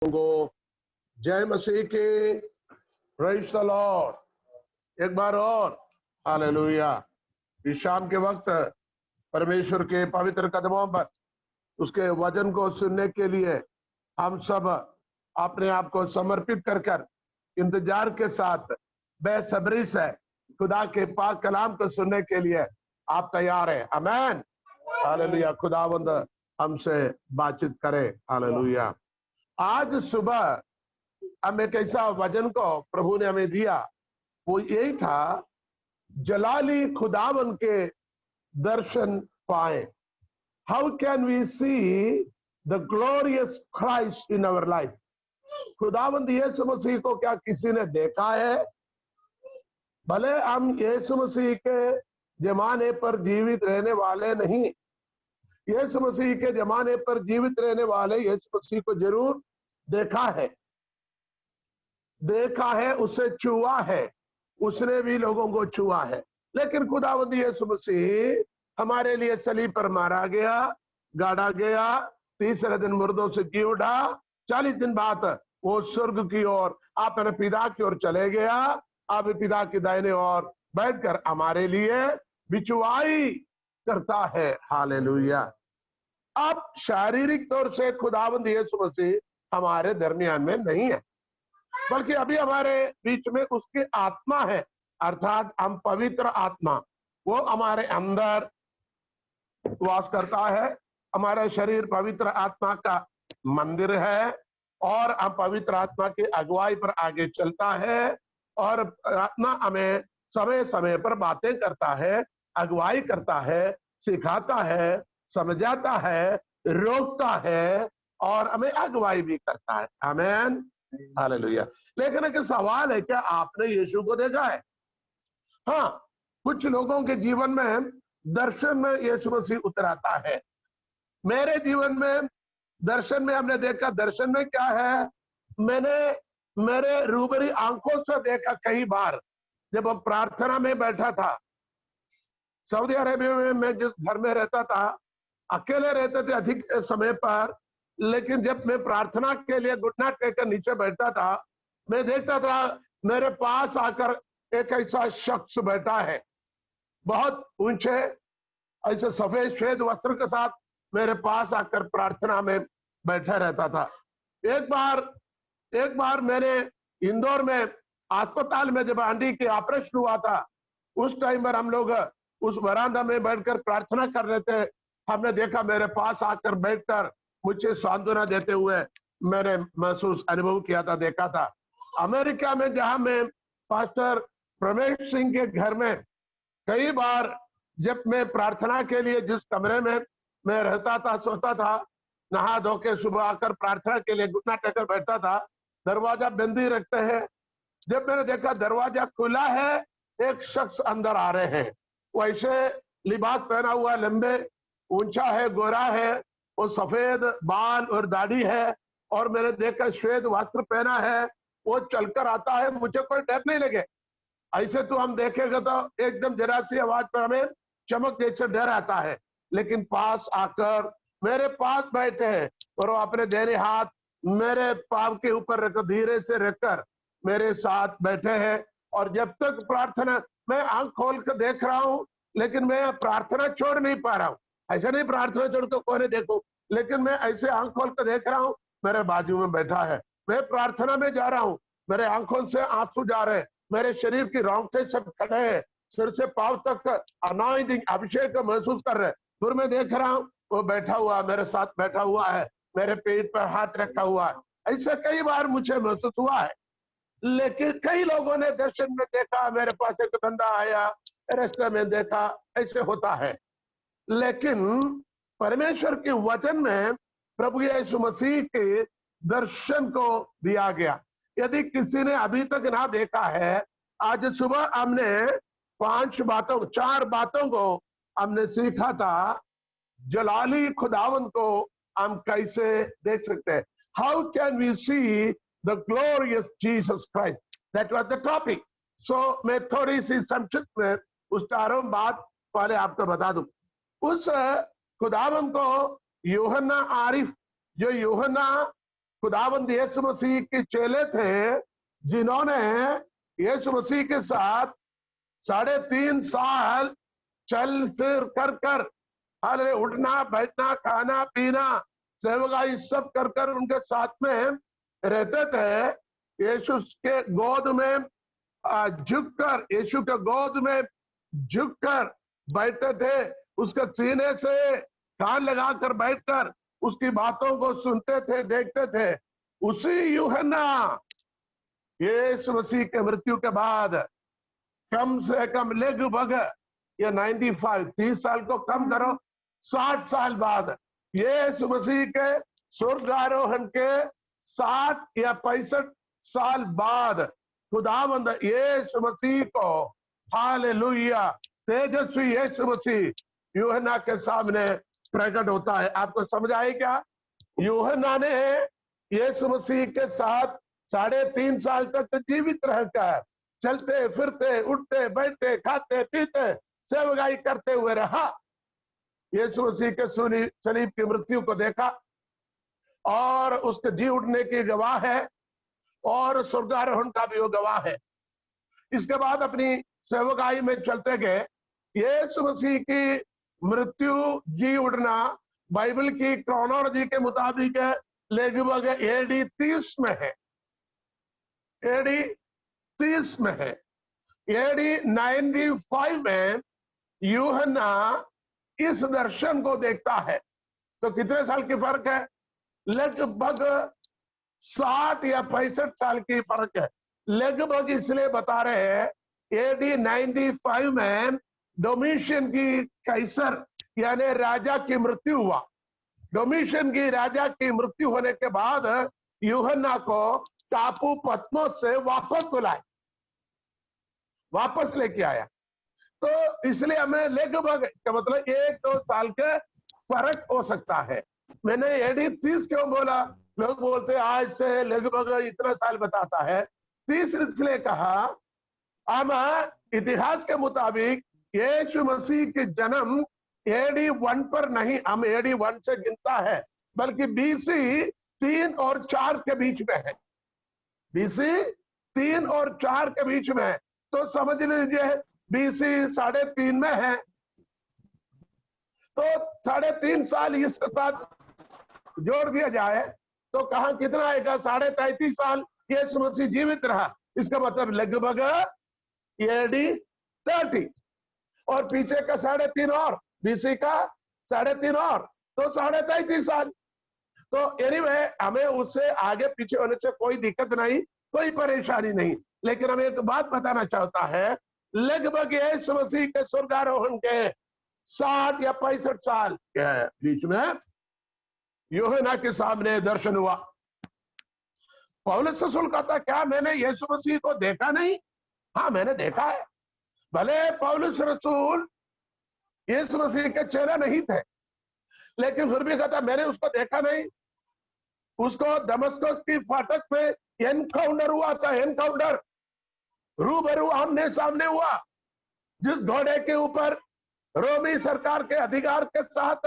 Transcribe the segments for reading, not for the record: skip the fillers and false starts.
को जय मसीह की। Praise the Lord. एक बार और हालेलुया। इस शाम के वक्त परमेश्वर के पवित्र कदमों पर उसके वचन को सुनने के लिए हम सब अपने आप को समर्पित कर इंतजार के साथ बेसब्री से खुदा के पाक कलाम को सुनने के लिए आप तैयार हैं? आमीन। हालेलुया। खुदावंद हमसे बातचीत करे। हालेलुया। आज सुबह हम एक ऐसा वचन को प्रभु ने हमें दिया, वो यही था, जलाली खुदावन के दर्शन पाए। How can we see the glorious Christ in our life? खुदावंद यीशु मसीह को क्या किसी ने देखा है? भले हम यीशु मसीह के जमाने पर जीवित रहने वाले नहीं, यीशु मसीह के जमाने पर जीवित रहने वाले यीशु मसीह को जरूर देखा है, उसे छुआ है, उसने भी लोगों को छुआ है। लेकिन खुदावंद यीशु मसीह हमारे लिए सलीब पर मारा गया, गाड़ा गया, तीसरे दिन मुर्दों से जी उठा, 40 दिन बाद वो स्वर्ग की ओर अपने पिता की ओर चले गया। अब पिता की दाहिने ओर बैठकर हमारे लिए बिचवाई करता है। हालेलुया। अब शारीरिक तौर से खुदावंद यीशु मसीह हमारे दरमियान में नहीं है, बल्कि अभी हमारे बीच में उसकी आत्मा है, अर्थात हम पवित्र आत्मा, वो हमारे अंदर वास करता है। हमारा शरीर पवित्र आत्मा का मंदिर है और हम पवित्र आत्मा की अगुवाई पर आगे चलता है और आत्मा हमें समय समय पर बातें करता है, अगुवाई करता है, सिखाता है, समझाता है, रोकता है और हमें अगुवाई भी करता है। आमीन। हालेलुया। लेकिन एक सवाल है, क्या आपने यीशु को देखा है? हाँ, कुछ लोगों के जीवन में दर्शन में यीशु मसीह उतराता है। मेरे जीवन में दर्शन में हमने देखा। दर्शन में क्या है? मैंने मेरे रूबरी आंखों से देखा कई बार, जब हम प्रार्थना में बैठा था सऊदी अरेबिया में। मैं जिस घर में रहता था, अकेले रहते थे अधिक समय पर, लेकिन जब मैं प्रार्थना के लिए घुटना टेककर नीचे बैठता था, मैं देखता था मेरे पास आकर एक ऐसा शख्स बैठा है, बहुत ऊंचे, ऐसे सफेद श्वेत वस्त्र के साथ मेरे पास आकर प्रार्थना में बैठा रहता था। एक बार मैंने इंदौर में अस्पताल में जब आंटी की ऑपरेशन हुआ था, उस टाइम पर हम लोग उस वरांदा में बैठकर प्रार्थना कर रहे थे। हमने देखा मेरे पास आकर बैठकर मुझे सांत्वना देते हुए मैंने महसूस अनुभव किया था, देखा था। अमेरिका में जहां मैं पास्टर प्रमेश सिंह के घर में कई बार जब मैं प्रार्थना के लिए जिस कमरे में मैं रहता था, सोता था, नहा धो के सुबह आकर प्रार्थना के लिए घुटना टेकर बैठता था, दरवाजा बंद ही रखते हैं। जब मैंने देखा दरवाजा खुला है, एक शख्स अंदर आ रहे हैं। वो ऐसे लिबास पहना हुआ, लंबे, ऊंचा है, गोरा है, वो सफेद बाल और दाढ़ी है, और मैंने देखा श्वेत वस्त्र पहना है। वो चलकर आता है, मुझे कोई डर नहीं लगे। ऐसे तो हम देखेंगे तो एकदम जरा सी आवाज पर हमें चमक जैसे डर आता है, लेकिन पास आकर मेरे पास बैठे हैं और वो अपने दाहिने हाथ मेरे पांव के ऊपर रखकर धीरे से रखकर मेरे साथ बैठे हैं। और जब तक प्रार्थना, मैं आंख खोल कर देख रहा हूं, लेकिन मैं प्रार्थना छोड़ नहीं पा रहा हूं। ऐसा नहीं प्रार्थना छोड़ तो कौन देखो, लेकिन मैं ऐसे आंख खोल कर देख रहा हूं, मेरे बाजू में बैठा है। मैं प्रार्थना में जा रहा हूं, मेरे आंखों से आंसू जा रहे हैं, मेरे शरीर की रोंगटे सब खड़े हैं, सिर से पांव तक अनॉइंटिंग, अभिषेक का महसूस कर रहे हैं। फिर मैं देख रहा हूं वो बैठा हुआ, मेरे साथ बैठा हुआ है, मेरे पेट पर हाथ रखा हुआ है। ऐसा कई बार मुझे महसूस हुआ है। लेकिन कई लोगों ने दर्शन में देखा, मेरे पास एक बंदा आया, रास्ते में देखा, ऐसे होता है। लेकिन परमेश्वर के वचन में प्रभु यीशु मसीह के दर्शन को दिया गया। यदि किसी ने अभी तक ना देखा है, आज सुबह हमने 4 बातों को हमने सीखा था। जलाली खुदावन को हम कैसे देख सकते हैं? How can we see the glorious Jesus Christ? That was the topic. So मैं थोड़ी सी संक्षिप्त में उस 4 बात पहले आपको बता दूं। उस खुदावन को यूहन्ना आरिफ, जो यूहन्ना खुदावंद यीशु मसीह के चेले थे, जिन्होंने यीशु मसीह के साथ 3.5 साल चल फिर कर कर, अरे उठना बैठना खाना पीना सेवकाई सब कर कर उनके साथ में रहते थे। यीशु के गोद में झुककर, यीशु के गोद में झुककर बैठते थे, उसके सीने से कान लगाकर बैठकर उसकी बातों को सुनते थे, देखते थे। उसी यूहन्ना यीशु मसीह के मृत्यु के बाद कम से कम लगभग ये 30 साल को कम करो, 60 साल बाद यीशु मसीह के स्वर्गारोहण के 60 या 65 साल बाद खुदावंद यीशु मसीह को, हालेलुया, तेजस्वी यीशु मसीह यूहन्ना के सामने प्रकट होता है। आपको समझ आए क्या? यूहन्ना ने यीशु मसीह के साथ 3.5 साल तक जीवित रहकर चलते फिरते उठते बैठते खाते पीते सेवकाई करते हुए रहा। यीशु मसीह के सलीब की मृत्यु को देखा और उसके जी उठने की गवाह है और स्वर्गारोहण का भी वो गवाह है। इसके बाद अपनी सेवकाई में चलते गए। यीशु मसीह की मृत्यु जी उठना बाइबल की क्रोनोलॉजी के मुताबिक लगभग एडी 30 में है, एडी 30 में है। एडी 95 में यूहन्ना इस दर्शन को देखता है। तो कितने साल की फर्क है? लगभग 60 या 65 साल की फर्क है। लगभग इसलिए बता रहे हैं, एडी 95 में डोमिशियन की कैसर यानी राजा की मृत्यु हुआ। डोमिशियन की राजा की मृत्यु होने के बाद यूहन्ना को टापू पत्मोस से वापस बुलाए, वापस लेके आया। तो इसलिए हमें लगभग का मतलब 1-2 साल के फर्क हो सकता है। मैंने एडी 30 क्यों बोला? लोग बोलते आज से लगभग इतना साल बताता है। 30 इसलिए कहा, हम इतिहास के मुताबिक यीशु मसीह के जन्म एडी 1 पर नहीं, हम एडी 1 से गिनता है, बल्कि बीसी 3 और 4 के बीच में है। बीसी 3 और 4 के बीच में है। तो समझ लीजिए बीसी 3.5 में है, तो 3.5 साल इसके साथ जोड़ दिया जाए तो कहां कितना आएगा? 33.5 साल यीशु मसीह जीवित रहा। इसका मतलब लगभग एडी 30 और पीछे का 3.5 और बीसी का 3.5 और, तो 33.5 साल। तो एनीवे हमें उससे आगे पीछे होने से कोई दिक्कत नहीं, कोई परेशानी नहीं। लेकिन हमें एक बात बताना चाहता है, लगभग यीशु मसीह के स्वर्गारोहण के 60 या 65 साल के बीच में यूहन्ना के सामने दर्शन हुआ। पौलुस रसूल कहता, क्या मैंने यीशु मसीह को देखा नहीं? हाँ, मैंने देखा है। भले पौलुस रसूल यीशु मसीह के चेहरा नहीं थे, लेकिन फिर भी कहता मैंने उसको देखा नहीं। उसको दमस्कस की फाटक पे एनकाउंटर हुआ था, एनकाउंटर, रूबरू आमने सामने हुआ। जिस घोड़े के ऊपर रोमी सरकार के अधिकार के साथ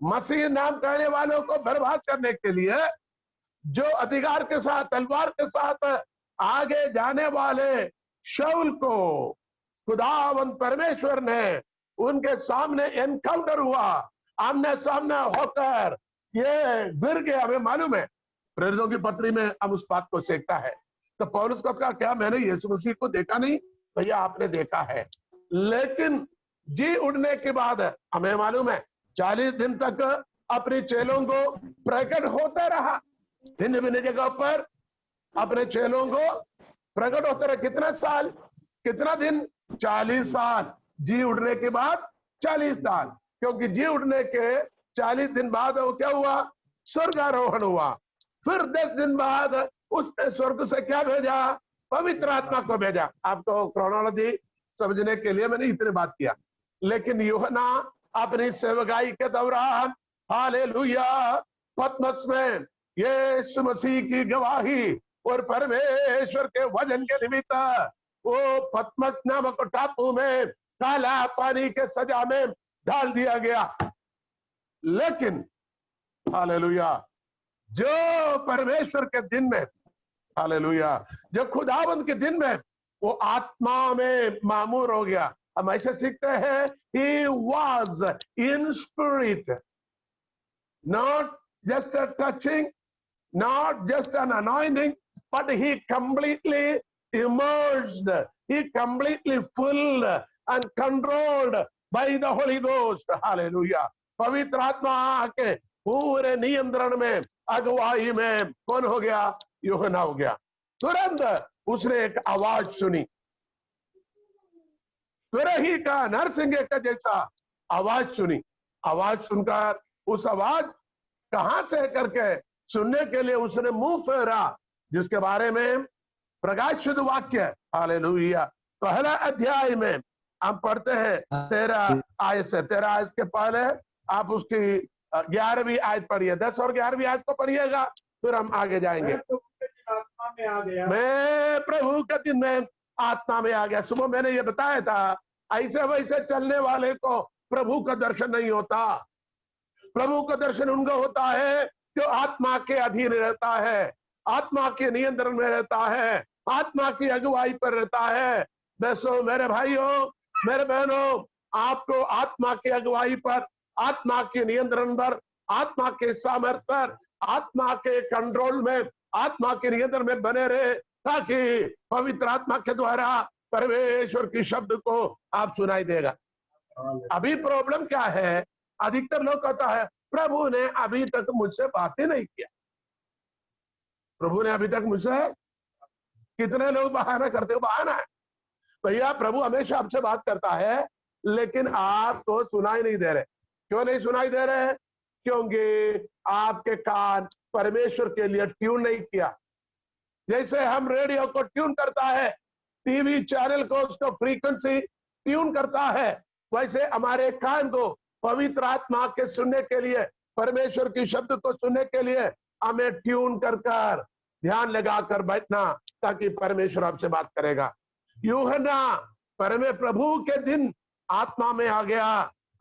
मसीह नाम कहने वालों को बर्बाद करने के लिए जो अधिकार के साथ तलवार के साथ आगे जाने वाले शाऊल को खुदावंद परमेश्वर ने उनके सामने एनकाउंटर हुआ, आमने सामने होकर ये गिर गया। हमें मालूम है, प्रेरितों की पत्री में हम उस बात को सीखता है। तो पौलुस को कहा, क्या मैंने यीशु मसीह को देखा नहीं? भैया आपने देखा है, लेकिन जी उड़ने के बाद हमें मालूम है 40 दिन तक अपने चेलों को प्रकट होता रहा, भिन्न भिन्न जगह पर अपने चेलों को प्रकट होता रहा। कितना साल, कितना दिन? 40 साल। जी उड़ने के बाद 40 साल, क्योंकि जी उड़ने के 40 दिन बाद वो क्या हुआ? स्वर्गारोहण हुआ। फिर 10 दिन बाद उसने स्वर्ग से क्या भेजा? पवित्र आत्मा को भेजा। आपको क्रोनोलॉजी समझने के लिए मैंने इतनी बात किया। लेकिन यूहन्ना अपनी सेवकाई के दौरान, हालेलुया, पतमस में यीशु मसीह की गवाही और परमेश्वर के वचन के निमित्त वो पतमस नामक टापू में काला पानी के सजा में डाल दिया गया। लेकिन हालेलुया, जो परमेश्वर के दिन में, हालेलुया, जो खुदावंद के दिन में वो आत्मा में मामूर हो गया। हम ऐसे सीखते हैं, he was in spirit, not just a touching, not just an anointing, but he completely immersed, he completely filled and controlled by the Holy Ghost. Hallelujah. पवित्र आत्मा आके पूरे नियंत्रण में, अगुवाई में कौन हो गया? यूहन्ना हो गया। तुरंत उसने एक आवाज सुनी, तुरही का नरसिंह का जैसा आवाज सुनी। आवाज सुनकर उस आवाज कहां से करके सुनने के लिए उसने मुंह फेरा, जिसके बारे में प्रकाशित वाक्य, हालेलुया, पहला अध्याय में हम पढ़ते हैं 13 आयत से। 13 आयत के पहले आप उसकी 11वीं आयत पढ़िए, 10 और 11वीं आयत को पढ़िएगा, फिर हम आगे जाएंगे। आत्मा में आ गया, मैं प्रभु के दिन में आत्मा में आ गया। सुबह मैंने ये बताया था, ऐसे वैसे चलने वाले को प्रभु का दर्शन नहीं होता। प्रभु का दर्शन उनको होता है जो आत्मा के अधीन रहता है, आत्मा के नियंत्रण में रहता है, आत्मा की अगुवाई पर रहता है। बसो मेरे भाइयों, मेरे बहनों, आपको आत्मा की अगुवाई पर, आत्मा के नियंत्रण पर, आत्मा के सामर्थ्य पर, आत्मा के कंट्रोल में, आत्मा के नियंत्रण में बने रहे, ताकि पवित्र आत्मा के द्वारा परमेश्वर की शब्द को आप सुनाई देगा। अभी प्रॉब्लम क्या है? अधिकतर लोग कहता है प्रभु ने अभी तक मुझसे बातें नहीं किया। प्रभु ने अभी तक मुझसे, कितने लोग बहाना करते हो? बहाना है भैया, प्रभु हमेशा आपसे बात करता है, लेकिन आपको सुनाई नहीं दे रहे। क्यों नहीं सुनाई दे रहे? क्योंकि आपके कान परमेश्वर के लिए ट्यून नहीं किया। जैसे हम रेडियो को ट्यून करता है, टीवी चैनल को उसको फ्रीक्वेंसी ट्यून करता है, वैसे हमारे कान को पवित्र आत्मा के सुनने के लिए, परमेश्वर की शब्द को सुनने के लिए हमें ट्यून कर कर ध्यान लगाकर बैठना, ताकि परमेश्वर आपसे बात करेगा। यूहन्ना प्रभु के दिन आत्मा में आ गया।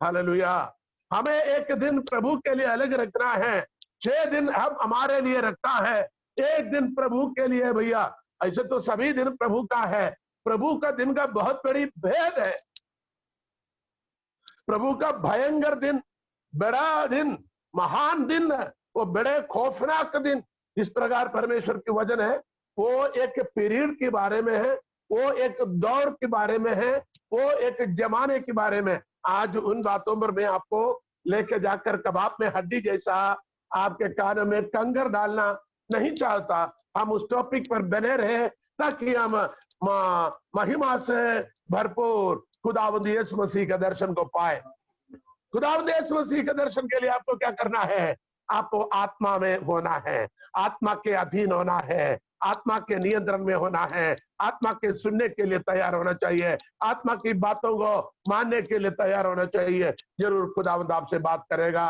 हालेलुया। हमें एक दिन प्रभु के लिए अलग रखना है। 6 दिन हम हमारे लिए रखता है, एक दिन प्रभु के लिए। भैया ऐसे तो सभी दिन प्रभु का है। प्रभु का दिन का बहुत बड़ी भेद है। प्रभु का भयंकर दिन, बड़ा दिन, महान दिन, वो बड़े खौफनाक दिन। इस प्रकार परमेश्वर की वचन है, वो एक पीरियड के बारे में है, वो एक दौर के बारे में है, वो एक जमाने के बारे में। आज उन बातों पर मैं आपको लेके जाकर कबाब में हड्डी जैसा आपके कानों में कंगर डालना नहीं चाहता। हम उस टॉपिक पर बने रहे, ताकि हम महिमा से भरपूर खुदावंद यीशु मसीह के दर्शन को पाए। खुदावंद यीशु मसीह के दर्शन के लिए आपको क्या करना है? आपको आत्मा में होना है, आत्मा के अधीन होना है, आत्मा के नियंत्रण में होना है, आत्मा के सुनने के लिए तैयार होना चाहिए, आत्मा की बातों को मानने के लिए तैयार होना चाहिए। जरूर खुदावंद आपसे बात करेगा।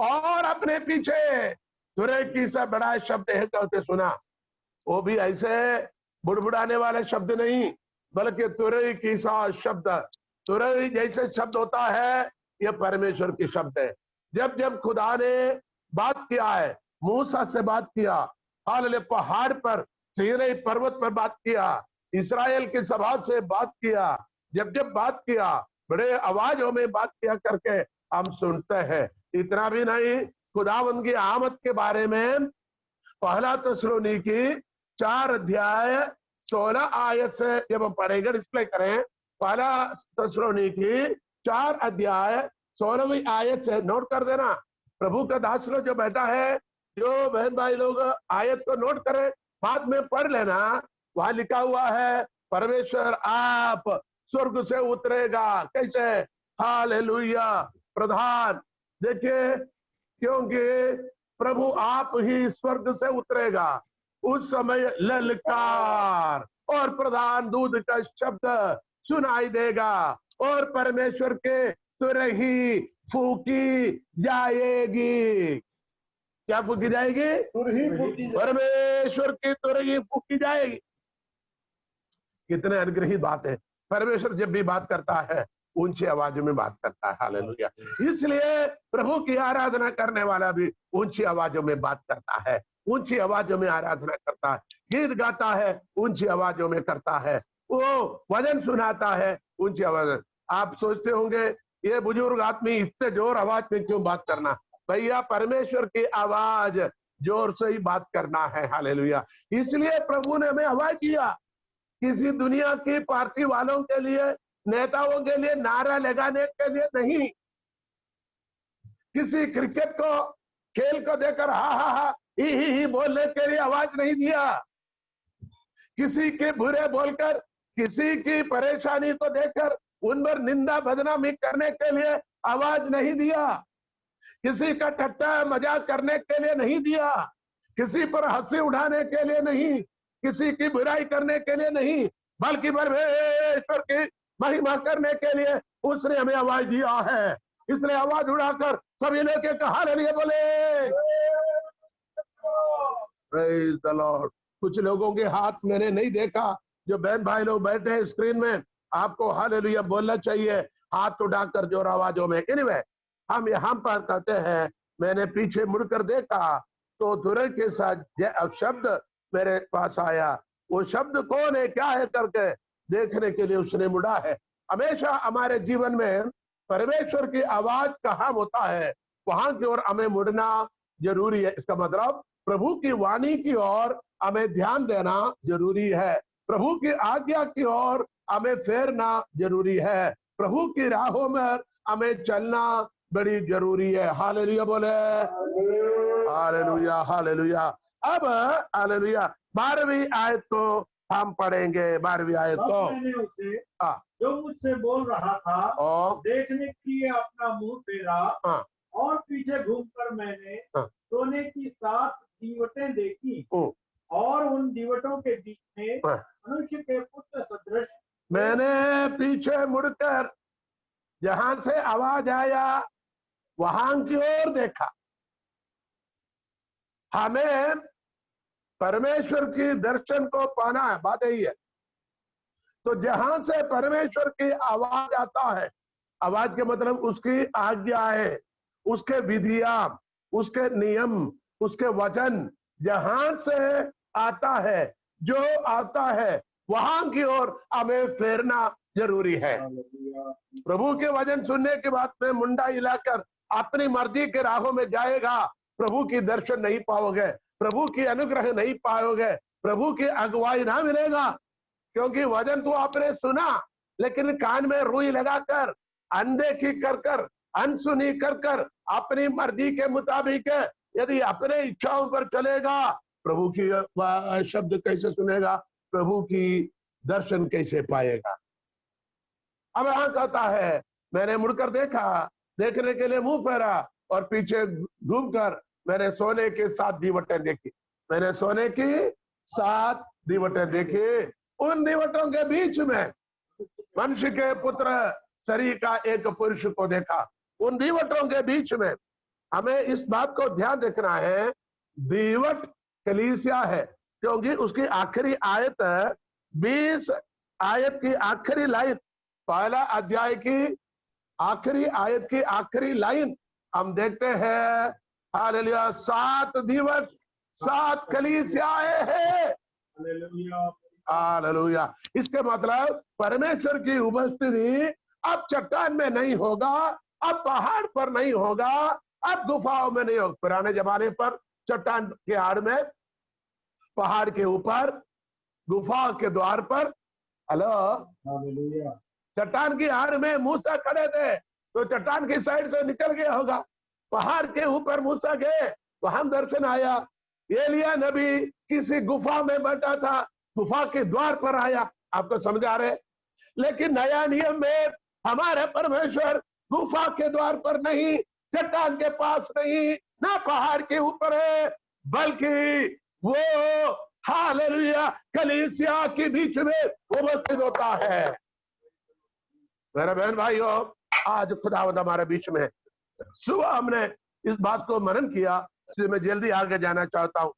और अपने पीछे तुरे की सा बड़ा शब्द है कहते सुना, वो भी ऐसे बुड़बुड़ाने वाले शब्द नहीं, बल्कि तुरई की सा शब्द, तुरई जैसे शब्द होता है, ये परमेश्वर की शब्द है। जब जब खुदा ने बात किया है, मूसा से बात किया, हालेलुया, पहाड़ पर, सीनै पर्वत पर बात किया, इस्राएल की सभा से बात किया, जब जब बात किया, बड़े आवाजों में बात किया करके हम सुनते हैं। इतना भी नहीं, खुदावंद की आमद के बारे में पहला थिस्सलुनीकी 4 अध्याय 16 आयत से जब हम पढ़ेंगे, डिस्प्ले करें, पहला थिस्सलुनीकी 4 अध्याय 16वीं आयत से नोट कर देना। प्रभु का दास लोग जो बैठा है, जो बहन भाई लोग आयत को नोट करें, बाद में पढ़ लेना। वहां लिखा हुआ है, परमेश्वर आप स्वर्ग से उतरेगा। कैसे? हालेलुया, प्रधान। देखिए, क्योंकि प्रभु आप ही स्वर्ग से उतरेगा, उस समय ललकार और प्रधान दूध का शब्द सुनाई देगा, और परमेश्वर के तुरही फूकी जाएगी। क्या फूकी जाएगी? परमेश्वर की तुरही फूकी जाएगी। कितने अनुग्रही बात है। परमेश्वर जब भी बात करता है, ऊंची आवाजों में बात करता है। हालेलुया। इसलिए प्रभु की आराधना करने वाला भी ऊंची आवाजों में बात करता है, ऊंची आवाजों में आराधना करता है, गीत गाता है, ऊंची आवाजों में करता है, वो वचन सुनाता है ऊंची आवाज। आप सोचते होंगे ये बुजुर्ग आदमी इतने जोर आवाज में क्यों बात करना? भैया परमेश्वर की आवाज जोर से ही बात करना है। हालेलुया। इसलिए प्रभु ने हमें आवाज दिया, किसी दुनिया की पार्टी वालों के लिए, नेताओं के लिए नारा लगाने के लिए नहीं, किसी क्रिकेट को खेल को देखकर हा हा हा ही बोलने के लिए आवाज नहीं दिया, किसी के बुरे बोलकर, किसी की परेशानी को देखकर उन पर निंदा बदनामी करने के लिए आवाज नहीं दिया, किसी का ठट्टा मजाक करने के लिए नहीं दिया, किसी पर हंसी उड़ाने के लिए नहीं, किसी की बुराई करने के लिए नहीं, बल्कि परमेश्वर की महिमा करने के लिए उसने हमें आवाज दिया है। इसलिए आवाज उड़ाकर सभी ने के कहा हालेलुया बोले। Praise the Lord. कुछ लोगों के हाथ मैंने नहीं देखा, जो बहन भाई लोग बैठे हैं स्क्रीन में, आपको हालेलुया बोलना चाहिए हाथ उठाकर जोर आवाजों में। एनीवे, हम यहाँ पर कहते हैं मैंने पीछे मुड़कर देखा तो तुरंत के साथ शब्द मेरे पास आया। वो शब्द कौन है, क्या है करके देखने के लिए उसने मुड़ा है। हमेशा हमारे जीवन में परमेश्वर की आवाज कहाँ होता है वहां की ओर हमें मुड़ना जरूरी है। इसका मतलब प्रभु की वाणी की ओर हमें ध्यान देना जरूरी है, प्रभु की आज्ञा की ओर हमें फेरना जरूरी है, प्रभु की राहों में हमें चलना बड़ी जरूरी है। हालेलुया बोले। Hallelujah hallelujah. अब हालेलुया 12वीं आयत को हम पढ़ेंगे। 12वीं आयत को मैंने उसे जो मुझसे बोल रहा था देखने के लिए अपना मुंह फेरा और पीछे घूमकर मैंने सोने की 7 दीवटें देखी और उन दीवटों के बीच में मनुष्य के पुत्र सदृश। मैंने पीछे मुड़कर जहां से आवाज आया वहां की ओर देखा। हमें परमेश्वर की दर्शन को पाना है, बात यही है। तो जहां से परमेश्वर की आवाज आता है, आवाज के मतलब उसकी आज्ञा है, उसके विधियां, उसके नियम, उसके वचन जहां से आता है, जो आता है वहां की ओर हमें फेरना जरूरी है। प्रभु के वचन सुनने के बाद में मुंडा हिलाकर अपनी मर्जी के राहों में जाएगा, प्रभु की दर्शन नहीं पाओगे, प्रभु की अनुग्रह नहीं पाओगे, प्रभु की अगुवाई ना मिलेगा। क्योंकि वचन तो आपने सुना लेकिन कान में रुई लगाकर, अनदेखी कर कर, अनसुनी कर कर, अपनी मर्जी के मुताबिक यदि अपने इच्छाओं पर चलेगा, प्रभु की शब्द कैसे सुनेगा, प्रभु की दर्शन कैसे पाएगा। अब यहां कहता है मैंने मुड़कर देखा, देखने के लिए मुंह फेरा और पीछे घूमकर मैंने सोने की 7 दीवटें देखी। मैंने सोने की 7 दीवटें देखी। उन दीवटों के बीच में मनुष्य के पुत्र शरीर का एक पुरुष को देखा। उन दीवटों के बीच में हमें इस बात को ध्यान रखना है, दीवट कलीसिया है, क्योंकि उसकी आखिरी आयत 20 आयत की आखिरी लाइन, पहला अध्याय की आखिरी आयत की आखिरी लाइन हम देखते हैं हालेलुया 7 दीवट 7 कलीसियाएं हैं। हालेलुया। इसके मतलब परमेश्वर की उपस्थिति अब चट्टान में नहीं होगा, अब पहाड़ पर नहीं होगा, अब गुफाओं में नहीं होगा। पुराने जमाने पर चट्टान के आड़ में, पहाड़ के ऊपर, गुफा के द्वार पर, हेलो, चट्टान की आड़ में मूसा खड़े थे तो चट्टान की साइड से निकल गया होगा। पहाड़ के ऊपर मूसा गए, वहां दर्शन आया। एलिया नबी किसी गुफा में बैठा था, गुफा के द्वार पर आया। आपको समझ आ रहे? लेकिन नया नियम में हमारे परमेश्वर गुफा के द्वार पर नहीं, चट्टान के पास नहीं, ना पहाड़ के ऊपर है, बल्कि वो हालेलुया कलीसिया के बीच में उपस्थित होता है। मेरे बहन भाइयों, आज खुदावंद हमारे बीच में। सुबह हमने इस बात को मनन किया, इसलिए मैं जल्दी आगे जाना चाहता हूं।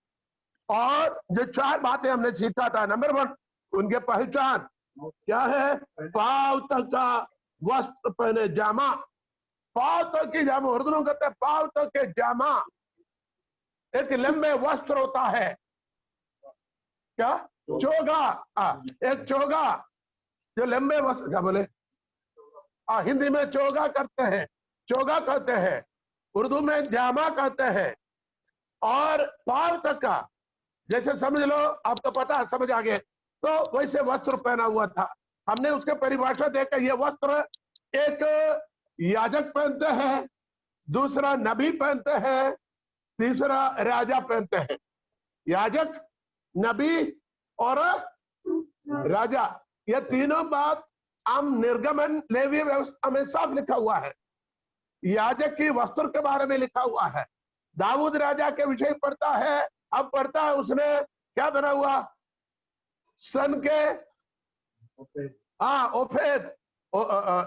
और जो 4 बातें हमने सीखा था, नंबर 1 उनके पहचान क्या है, पांव तक का वस्त्र पहने, जामा, पांव तक की जामा, उर्दू में कहते हैं पांव तक के जामा, एक लंबे वस्त्र होता है, क्या चोगा, एक चोगा जो लंबे वस्त्र, क्या बोले, हिंदी में चोगा करते हैं, चोगा कहते हैं, उर्दू में जामा कहते हैं, और पांव तक का, जैसे समझ लो, आपको पता है, समझ आ गए, तो वैसे वस्त्र पहना हुआ था। हमने उसके परिभाषा देखा, ये वस्त्र एक याजक पहनते हैं, दूसरा नबी पहनते हैं, तीसरा राजा पहनते हैं। याजक, नबी और राजा, ये तीनों बात हम निर्गमन लेवी व्यवस्था में साफ लिखा हुआ है। याजक की वस्त्र के बारे में लिखा हुआ है। दाऊद राजा के विषय पढ़ता है, अब पढ़ता है उसने क्या बना हुआ, सन के ओफेद,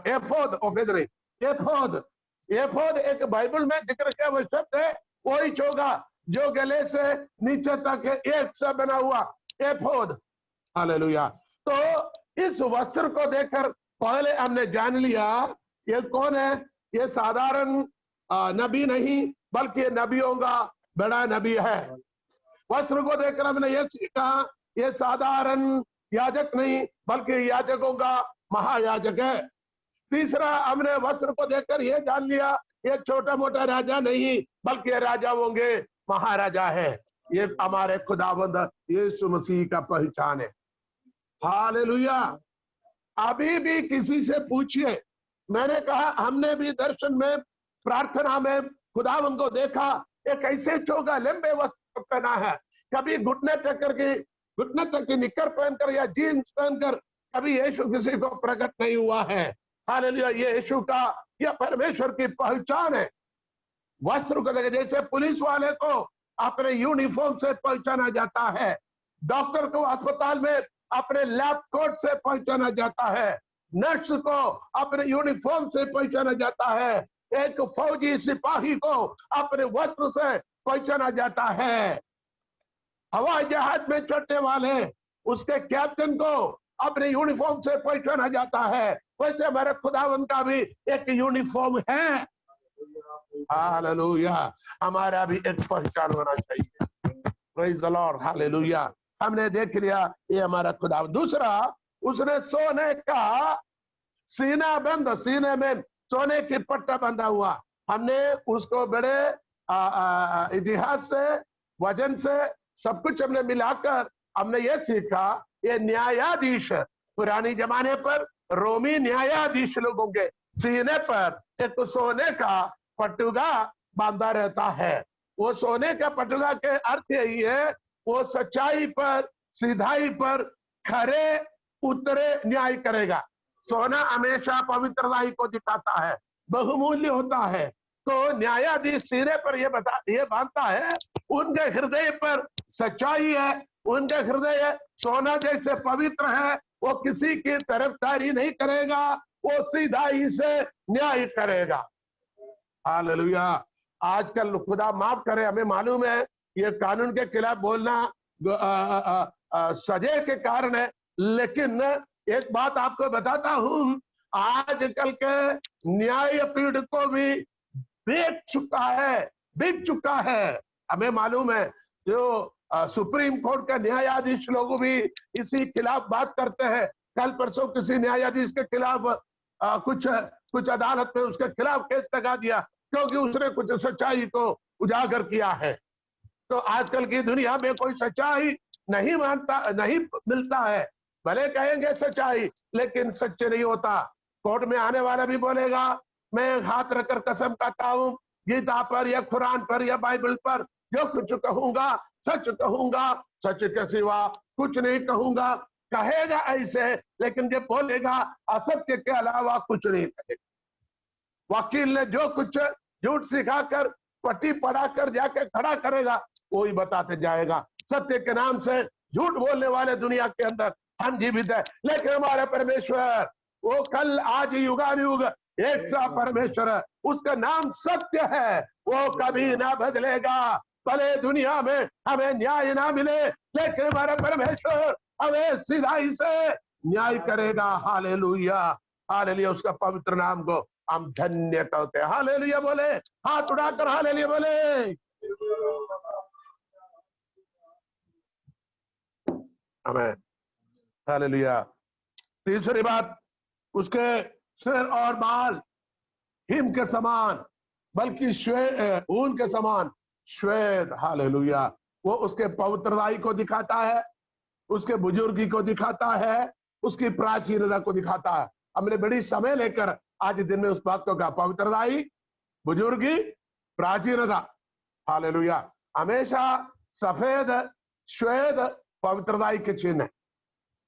एफोद, ओफेद नहीं, एफोद, एफोद एक बाइबल में जिक्र किया हुआ शब्द है, वही चोगा जो गले से नीचे तक एक सा बना हुआ, एफोद। हालेलुया। तो इस वस्त्र को देखकर पहले हमने जान लिया ये कौन है, ये साधारण नबी नहीं, बल्कि ये नबियों का बड़ा नबी है। वस्त्र को देखकर हमने ये सीखा, ये साधारण याजक नहीं, बल्कि याजकों का महायाजक है। तीसरा, हमने वस्त्र को देखकर ये जान लिया, ये छोटा मोटा राजा नहीं, बल्कि ये राजा होंगे, महाराजा है। ये हमारे खुदावंद यीशु मसीह का पहचान है। हालेलुया। अभी भी किसी से पूछिए, मैंने कहा हमने भी दर्शन में, प्रार्थना में खुदावंद को देखा, एक ऐसे चोगा लंबे वस्त्र पहना है, कभी घुटने तक की निक्कर पहनकर या जीन्स पहनकर कभी यीशु किसी को प्रकट नहीं हुआ है। हालेलुया। ये यीशु का, यह परमेश्वर की पहचान है। वस्त्र को देखे, जैसे पुलिस वाले को अपने यूनिफॉर्म से पहचाना जाता है, डॉक्टर को अस्पताल में अपने लैब कोट से पहचाना जाता है, नर्स को अपने यूनिफॉर्म से पहचाना जाता है, एक फौजी सिपाही को अपने वस्त्र से पहचाना जाता है, हवाई जहाज में चढ़ने वाले उसके कैप्टन को अपने यूनिफॉर्म से पहचाना जाता है। वैसे हमारे खुदावंद का भी एक यूनिफॉर्म है। हालेलुया। हमारा भी एक पहचान होना चाहिए। Praise the Lord. हालेलुया। हमने देख लिया ये हमारा खुदावंद। दूसरा, उसने सोने का सीना बंद, सीने में सोने की पट्टा बंधा हुआ। हमने उसको बड़े इतिहास से, वजन से, सब कुछ हमने मिलाकर हमने ये सीखा, ये न्यायाधीश, पुरानी जमाने पर रोमी न्यायाधीश लोगों के सीने पर एक सोने का पटुगा बांधा रहता है। वो सोने का पटुगा के अर्थ यही है, वो सच्चाई पर, सीधाई पर खरे उतरे न्याय करेगा। सोना हमेशा पवित्रता को दिखाता है, बहुमूल्य होता है। तो न्यायाधीश सीने पर ये बांधता है, उनके हृदय पर सच्चाई है, उनका हृदय सोना जैसे पवित्र है, वो किसी की तरफदारी नहीं करेगा, वो सीधाई से न्याय करेगा। हालेलुया। आजकल खुदा माफ करे, हमें मालूम है ये कानून के खिलाफ बोलना सजा के कारण है, लेकिन एक बात आपको बताता हूं, आजकल के न्याय पीठ को भी बिक चुका है। हमें मालूम है जो सुप्रीम कोर्ट के न्यायाधीश लोग भी इसी खिलाफ बात करते हैं। कल परसों किसी न्यायाधीश के खिलाफ कुछ अदालत में उसके खिलाफ केस लगा दिया, क्योंकि उसने कुछ सच्चाई को उजागर किया है। तो आजकल की दुनिया में कोई सच्चाई नहीं मिलता है, भले कहेंगे सच्चाई, लेकिन सच्चे नहीं होता। कोर्ट में आने वाला भी बोलेगा मैं हाथ रखकर कसम खाता हूं, गीता पर या कुरान पर या बाइबल पर जो कुछ कहूंगा सच कहूंगा, सच के सिवा कुछ नहीं कहूंगा, कहेगा ऐसे, लेकिन जब बोलेगा असत्य के अलावा कुछ नहीं कहेगा। वकील ने जो कुछ झूठ सिखाकर पट्टी पढ़ाकर जाके खड़ा करेगा, वही बताते जाएगा। सत्य के नाम से झूठ बोलने वाले दुनिया के अंदर हम जीवित है, लेकिन हमारे परमेश्वर वो कल आज युगानुयुग एक सा परमेश्वर है, उसका नाम सत्य है, वो कभी ना बदलेगा। भले दुनिया में हमें न्याय ना मिले, लेकिन हमारा परमेश्वर हमें सीधाई से न्याय करेगा। हालेलुया। हालेलुया, उसका पवित्र नाम को हम धन्य कहते हैं। हालेलुया बोले, हाथ उठाकर हालेलुया बोले। आमीन, हालेलुया। तीसरी बात, उसके सिर और बाल हिम के समान, बल्कि श्वेत, ऊन के समान श्वेत। हालेलुया, वो उसके पवित्रताई को दिखाता है, उसके बुजुर्गी को दिखाता है, उसकी प्राचीनता को दिखाता है। हमने बड़ी समय लेकर आज दिन में उस बात को कहा, पवित्रताई, बुजुर्गी, प्राचीनता। हालेलुया, हमेशा सफेद श्वेत पवित्रताई के चिन्ह है।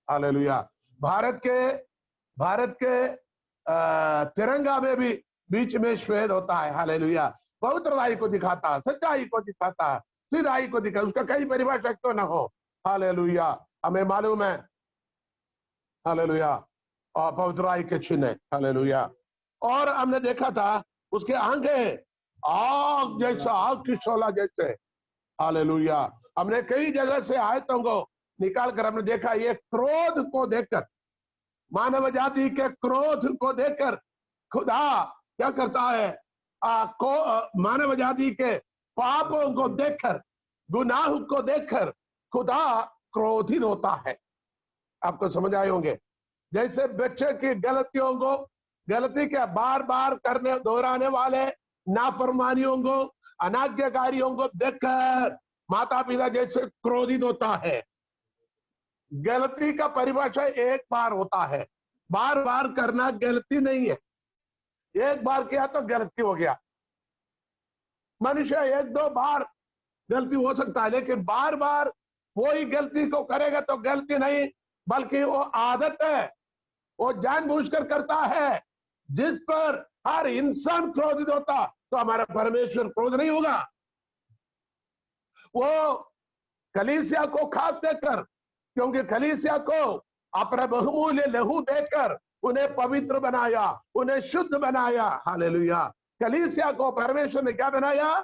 हालेलुया, भारत के तिरंगा में भी बीच में श्वेत होता है। हालेलुया, पवित्रताई को दिखाता है, सच्चाई को दिखाता है, सीधाई को दिखाता है। उसका कई परिभाषा क्यों ना हो, हालेलुया, हमें मालूम है। हालेलुया, और पवित्रताई के चिन्ह। हालेलुया, और हमने देखा था उसके आंखें आग जैसा, आग की शोला जैसे। हालेलुया, हमने कई जगह से आयतों को निकाल कर हमने देखा, ये क्रोध को देखकर, मानव जाति के क्रोध को देखकर खुदा क्या करता है, मानव जाति के पापों को देखकर, गुनाह को देखकर खुदा क्रोधित होता है। आपको समझ आए होंगे, जैसे बच्चे की गलतियों को, गलती के बार बार करने दोहराने वाले नाफरमानियों को, अनाज्ञाकारियों को देखकर माता पिता जैसे क्रोधित होता है। गलती का परिभाषा एक बार होता है, बार बार करना गलती नहीं है। एक बार किया तो गलती हो गया। मनुष्य एक दो बार गलती हो सकता है, लेकिन बार बार वही गलती को करेगा तो गलती नहीं, बल्कि वो आदत है, वो जानबूझकर करता है। जिस पर हर इंसान क्रोधित होता, तो हमारा परमेश्वर क्रोध नहीं होगा। वो कलीसिया को खास देकर, क्योंकि कलीसिया को अपना बहुमूल्य लहू देकर उन्हें पवित्र बनाया, उन्हें शुद्ध बनाया। हालेलुया, कलीसिया को परमेश्वर ने क्या बनाया,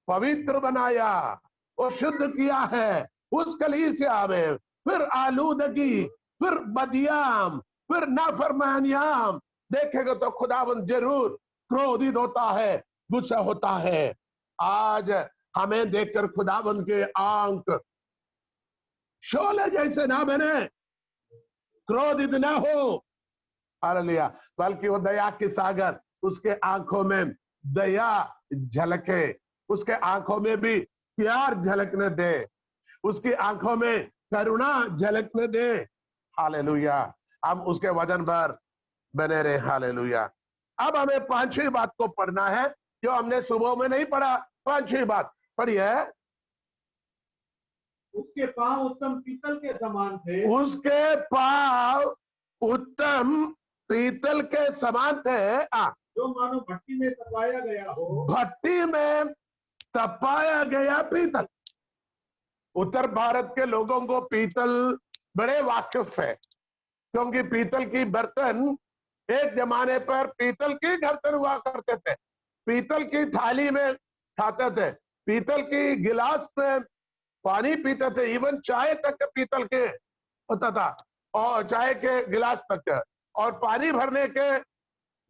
पवित्र बनाया, और शुद्ध किया है। उस कलीसिया में फिर आलूदगी, फिर बदियाम, फिर नाफरमानियाम देखेगा तो खुदावंद जरूर क्रोधित होता है, गुस्सा होता है। आज हमें देखकर खुदावंद के आंख शोले जैसे ना बने, क्रोधित ना हो। हालेलुया, बल्कि वो दया के सागर, उसके आंखों में दया झलके, उसके आंखों में भी प्यार झलकने दे, उसकी आंखों में करुणा झलकने दे। हालेलुया, हम उसके वजन पर बने रहे। हालेलुया, अब हमें पांचवी बात को पढ़ना है, जो हमने सुबह में नहीं पढ़ा। पांचवी बात पढ़िए, उसके पांव उत्तम पीतल के समान थे। उसके पांव उत्तम पीतल के समान थे, जो मानो भट्टी में तपाया गया हो। भट्टी में तपाया गया पीतल। उत्तर भारत के लोगों को पीतल बड़े वाकिफ है, क्योंकि पीतल की बर्तन एक जमाने पर पीतल की बर्तन हुआ करते थे, पीतल की थाली में खाते थे, पीतल की गिलास में पानी पीते थे, इवन चाय तक पीतल के होता था, और चाय के गिलास तक, और पानी भरने के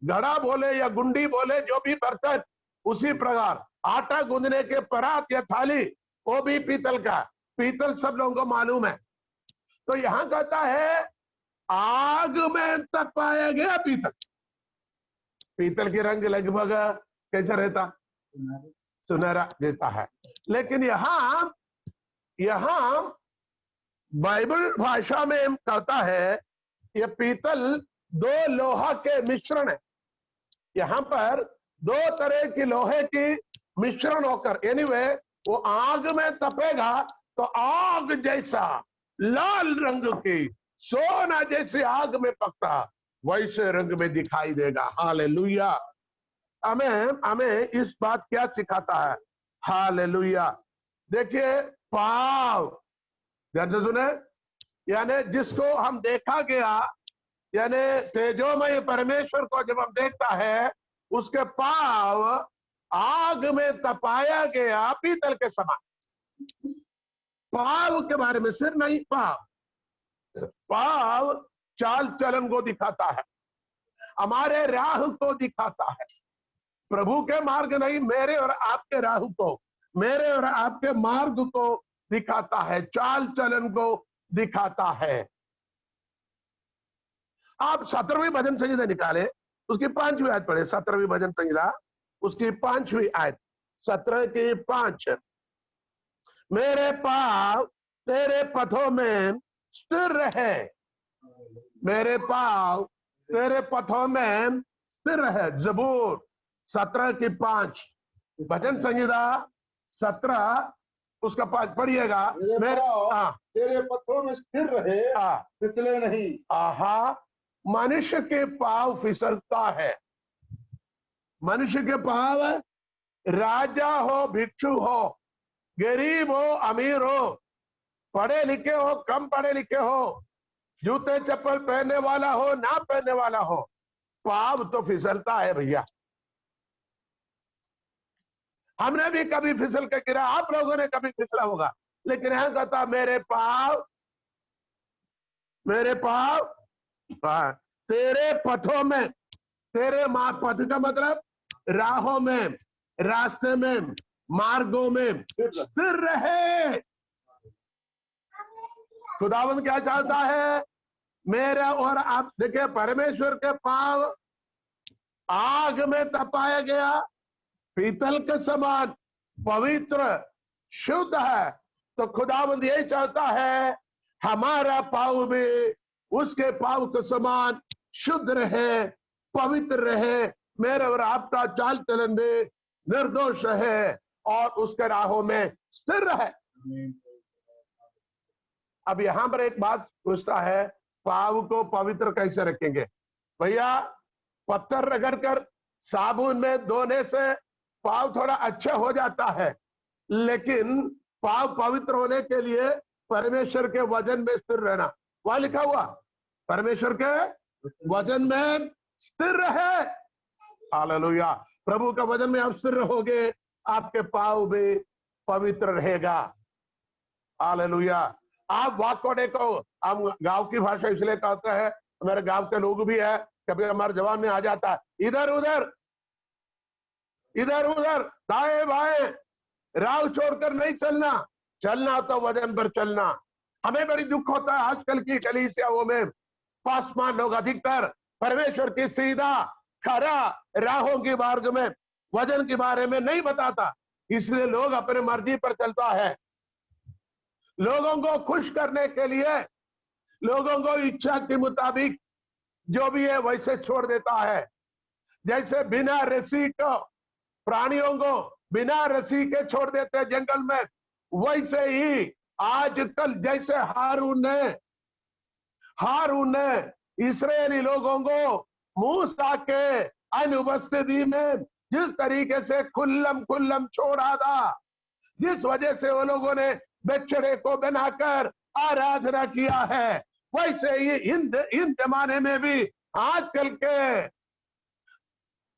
घड़ा बोले या गुंडी बोले, जो भी बर्तन, उसी प्रकार आटा गूंदने के परात या थाली, वो भी पीतल का। पीतल सब लोगों को मालूम है। तो यहां कहता है आग में तपाया गया पीतल। पीतल की रंग लगभग कैसा रहता, सुनहरा रहता है। लेकिन यहां बाइबल भाषा में कहता है यह पीतल दो लोहा के मिश्रण है। यहां पर दो तरह की लोहे की मिश्रण होकर, एनीवे वो आग में तपेगा तो आग जैसा लाल रंग की, सोना जैसे आग में पकता वैसे रंग में दिखाई देगा। हालेलुया, हमें इस बात क्या सिखाता है। हालेलुया, देखिए पाव, ध्यान से सुने, यानी जिसको हम देखा गया, यानी तेजोमय परमेश्वर को जब हम देखता है, उसके पाव आग में तपाया गया पीतल के समान। पाव के बारे में, सिर नहीं, पाव चाल चलन को दिखाता है। हमारे राह को दिखाता है। प्रभु के मार्ग नहीं, मेरे और आपके राह को, मेरे और आपके मार्ग को दिखाता है, चाल चलन को दिखाता है। आप 17वीं भजन संहिता निकाले, उसकी 5वीं आयत पढ़े। 17वीं भजन संहिता उसकी 5वीं आयत, 17 की 5। मेरे पाँव तेरे पथों में स्थिर रहे, मेरे पाँव तेरे पथों में स्थिर रहे। जबूर 17 की 5, भजन संहिता 17 उसका 5 पढ़िएगा। मेरे तेरे पथों में स्थिर रहे, फिसले नहीं। आहा, मनुष्य के पाँव फिसलता है। मनुष्य के पाँव, राजा हो भिक्षु हो, गरीब हो अमीर हो, पढ़े लिखे हो कम पढ़े लिखे हो, जूते चप्पल पहनने वाला हो ना पहनने वाला हो, पाँव तो फिसलता है भैया। हमने भी कभी फिसल के गिरा, आप लोगों ने कभी फिसला होगा, लेकिन यहां कहता मेरे पाँव तेरे पथों में, तेरे पथ का मतलब राहों में, रास्ते में, मार्गों में स्थिर रहे। खुदावंद क्या चाहता है? मेरा और आप देखिए, परमेश्वर के पांव आग में तपाया गया पीतल के समान पवित्र शुद्ध है, तो खुदावंद यही चाहता है हमारा पांव भी उसके पांव के समान शुद्ध रहे, पवित्र रहे। मेरे और आपका चाल चलन भी निर्दोष है और उसके राहों में स्थिर रहे। अब यहां पर एक बात पूछता है, पांव को पवित्र कैसे रखेंगे? भैया, पत्थर रगड़कर साबुन में धोने से पांव थोड़ा अच्छा हो जाता है, लेकिन पांव पवित्र होने के लिए परमेश्वर के वचन में स्थिर रहना, वहां लिखा हुआ परमेश्वर के वचन में स्थिर रहे। हालेलुया। प्रभु का वचन में आप स्थिर रहोगे, आपके पांव भी पवित्र रहेगा। हालेलुया। आप वाकोड़े को, हम गांव की भाषा इसलिए कहते हैं, मेरे गांव के लोग भी है, कभी हमारे जवान में आ जाता है, इधर उधर इधर उधर दाएं बाएं राह छोड़कर नहीं चलना, चलना तो वजन पर चलना। हमें बड़ी दुख होता है आजकल की कलीसियाओं में पासवान लोग अधिकतर परमेश्वर की सीधा खरा राहों के मार्ग में वजन के बारे में नहीं बताता, इसलिए लोग अपने मर्जी पर चलता है। लोगों को खुश करने के लिए, लोगों को इच्छा के मुताबिक जो भी है वैसे छोड़ देता है। जैसे बिना रस्सी को, प्राणियों को बिना रस्सी के छोड़ देते हैं जंगल में, वैसे ही आजकल जैसे हारून ने इस्राएली लोगों को मूसा के अनुपस्थिति में जिस तरीके से खुल्लम छोड़ा था, जिस वजह से वो लोगों ने बछड़े को बनाकर आराधना किया है, वैसे ही इन जमाने में भी आजकल के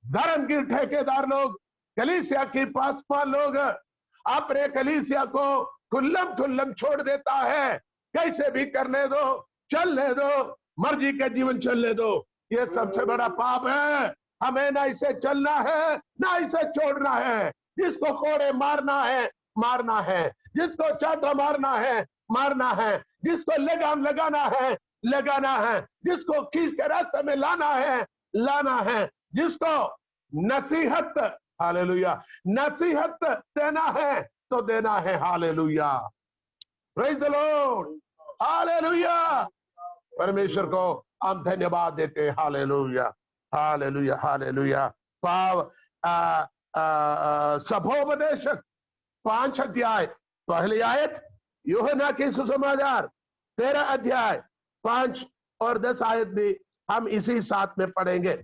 धर्म की ठेकेदार लोग, कलीसिया की पासवान लोग अपने कलीसिया को खुल्लम छोड़ देता है। कैसे भी करने दो, चलने दो, मर्जी का जीवन चलने दो। ये सबसे बड़ा पाप है। हमें ना इसे चलना है ना इसे छोड़ना है। जिसको कोड़े मारना है मारना है, जिसको चाटा मारना है मारना है, जिसको लगाम लगाना है लगाना है, जिसको खींच के रास्ते में लाना है, जिसको नसीहत, हालेलुया, नसीहत देना है तो देना है। Hallelujah, praise the Lord, hallelujah. परमेश्वर को हम धन्यवाद देते हैं। Hallelujah, hallelujah, hallelujah. पाव सभोपदेशक 5 अध्याय पहली आयत, यूहन्ना की सुसमाचार 13 अध्याय 5 और 10 आयत भी हम इसी साथ में पढ़ेंगे।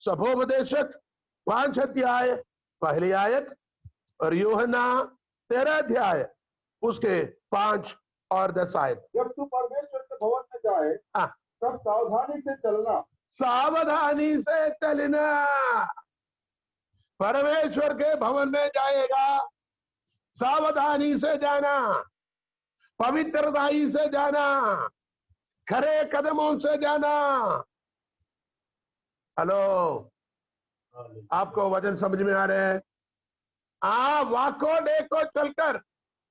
सभोपदेशक 5 अध्याय पहली आयत और यूहन्ना 13 अध्याय उसके 5 और 10 आयत। जब तू परमेश्वर के भवन में जाए तब सावधानी से चलना, सावधानी से चलना। परमेश्वर के भवन में जाएगा, सावधानी से जाना, पवित्रताई से जाना, खरे कदमों से जाना। हेलो, आपको वचन समझ में आ रहे हैं? वाको देखो चलकर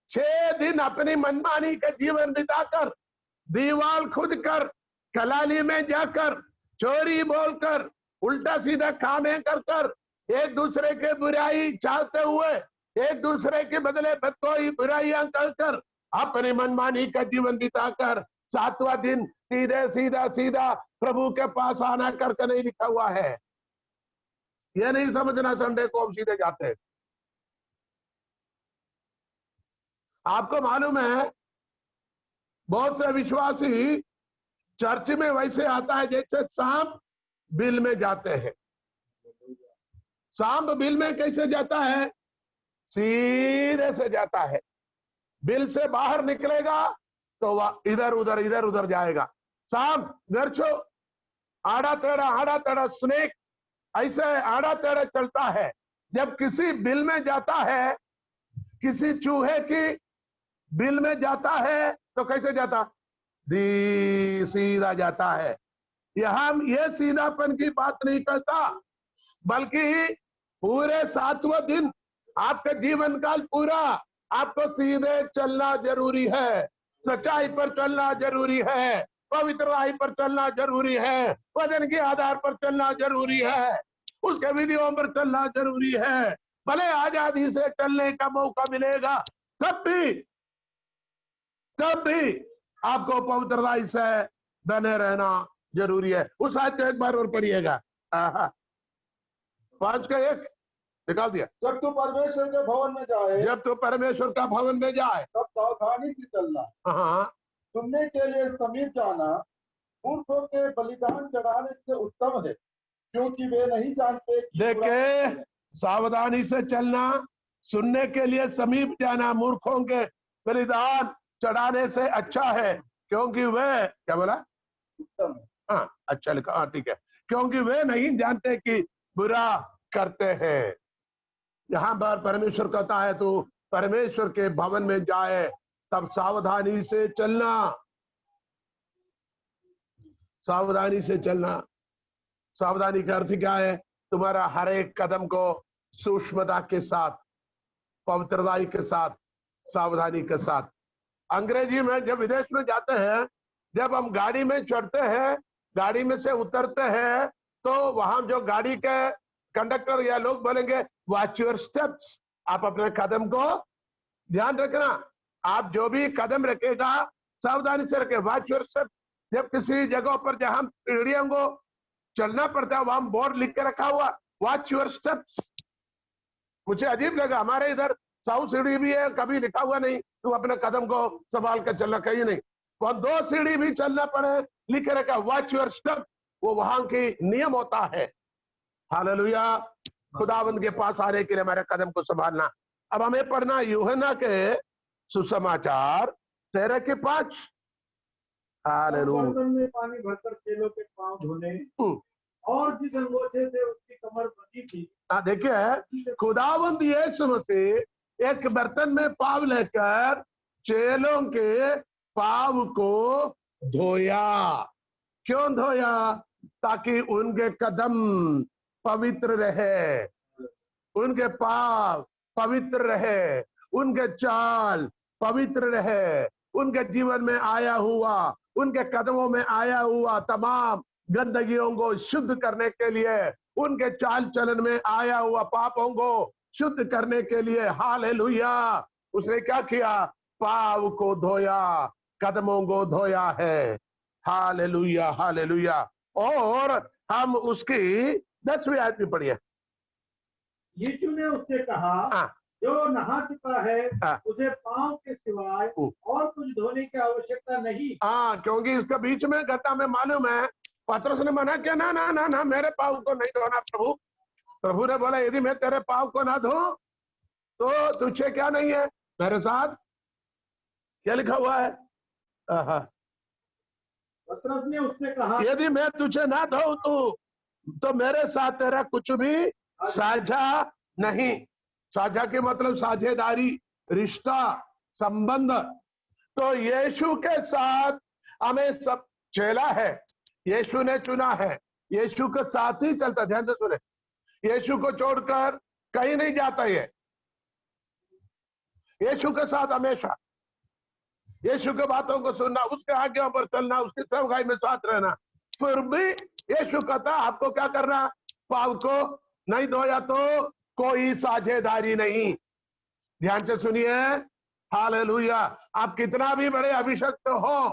6 दिन अपनी मनमानी का जीवन बिताकर, दीवार खुद कर, कलाली में जाकर, चोरी बोलकर, उल्टा सीधा कामें कर कर, एक दूसरे के बुराई चाहते हुए, एक दूसरे के बदले कोई बुराइयां कर कर, अपनी मनमानी का जीवन बिताकर 7वां दिन सीधे सीधा सीधा प्रभु के पास आना करके नहीं लिखा हुआ है। यह नहीं समझना संडे को हम सीधे जाते हैं। आपको मालूम है बहुत से विश्वासी चर्च में वैसे आता है जैसे सांप बिल में जाते हैं। सांप बिल में कैसे जाता है? सीधे से जाता है। बिल से बाहर निकलेगा तो वह इधर उधर जाएगा। सांप नरचो आड़ा टेढ़ा स्नेक ऐसे आड़ा टेढ़ा चलता है। जब किसी बिल में जाता है, किसी चूहे की बिल में जाता है तो कैसे जाता? सीधा जाता है। यहां ये सीधापन की बात नहीं करता, बल्कि पूरे 7वां दिन आपका जीवन काल पूरा आपको सीधे चलना जरूरी है, सच्चाई पर चलना जरूरी है, पवित्रता पर चलना जरूरी है, वचन के आधार पर चलना जरूरी है, उसके विधियों पर चलना जरूरी है। भले आजादी से चलने का मौका मिलेगा, तब भी आपको पवित्रता से बने रहना जरूरी है। उस आयत को एक बार और पढ़िएगा। 5 का 1 निकाल दिया। जब तू परमेश्वर के भवन में जाए, जब तू परमेश्वर का भवन में जाए, तब सावधानी से चलना। सुनने के लिए समीप जाना मूर्खों के बलिदान चढ़ाने से उत्तम है, क्योंकि वे नहीं जानते। देखे, सावधानी से चलना, सुनने के लिए समीप जाना मूर्खों के बलिदान चढ़ाने से अच्छा है, क्योंकि वे क्या बोला? उत्तम है। अच्छा लिखा। ठीक है, क्योंकि वे नहीं जानते कि बुरा करते हैं। यहां पर परमेश्वर कहता है तो परमेश्वर के भवन में जाए तब सावधानी से चलना। सावधानी से चलना। सावधानी का अर्थ क्या है? तुम्हारा हर एक कदम को सूक्ष्मता के साथ, पवित्रता के साथ, सावधानी के साथ। अंग्रेजी में जब विदेश में जाते हैं, जब हम गाड़ी में चढ़ते हैं, गाड़ी में से उतरते हैं, तो वहां जो गाड़ी के कंडक्टर या लोग बोलेंगे वॉच योर स्टेप्स, आप अपने कदम को ध्यान रखना। आप जो भी कदम रखेगा सावधानी से रखे, वॉच योर स्टेप्स। जब किसी जगह पर जहां सीढ़ियों को चलना पड़ता है, वहां बोर्ड लिख के रखा हुआ वॉच योर स्टेप्स। मुझे अजीब लगा, हमारे इधर 100 सीढ़ी भी है, कभी लिखा हुआ नहीं तू अपने कदम को संभाल कर चलना, कहीं नहीं। वहां 2 सीढ़ी भी चलना पड़े, लिख के रखा वॉच योर स्टेप, वो वहां की नियम होता है। हालेलुया। खुदावंद के पास आने के लिए हमारे कदम को संभालना। अब हमें पढ़ना यूहन्ना के सुसमाचार 13 के 5। हालेलुया। बर्तन में पानी भरकर चेलों के पांव धोने और जिस अंगोछे से उसकी कमर बंधी थी। देखिए, खुदावंद यीशु मसीह एक बर्तन में पाव लेकर चेलों के पाव को धोया। क्यों धोया? ताकि उनके कदम पवित्र रहे, उनके पाव पवित्र रहे, उनके चाल पवित्र रहे, उनके जीवन में आया हुआ, उनके कदमों में आया हुआ तमाम गंदगियों को शुद्ध करने के लिए, उनके चाल चलन में आया हुआ पापों को शुद्ध करने के लिए। हालेलुया। उसने क्या किया? पाव को धोया, कदमों को धोया है। Hallelujah, hallelujah. और हम उसकी 10वीं आयत में पढ़िए। यीशु ने उससे कहा, जो नहा चुका है उसे पांव के सिवाय और कुछ धोने की आवश्यकता नहीं। क्योंकि इसके बीच में घटना में मालूम है पतरस ने मना किया, ना ना ना ना, मेरे पाव को नहीं धोना प्रभु। प्रभु ने बोला, यदि मैं तेरे पाव को ना धो तो तुझे क्या नहीं है मेरे साथ? क्या लिखा हुआ है? पतरस ने उससे कहा, यदि मैं तुझे ना धो तो मेरे साथ तेरा कुछ भी साझा नहीं। साझा के मतलब साझेदारी, रिश्ता, संबंध। तो यीशु के साथ हमें सब चेला है, यीशु ने चुना है, यीशु के साथ ही चलता। ध्यान से सुने, यीशु को छोड़कर कहीं नहीं जाता। ये यीशु के साथ हमेशा, यीशु के बातों को सुनना, उसके आज्ञाओं पर चलना, उसकी सेवकाई में साथ रहना। फिर भी यीशु कहता आपको क्या करना, पाप को नहीं धोया तो कोई साझेदारी नहीं। ध्यान से सुनिए, हालेलुया। आप कितना भी बड़े अभिषक्त हो,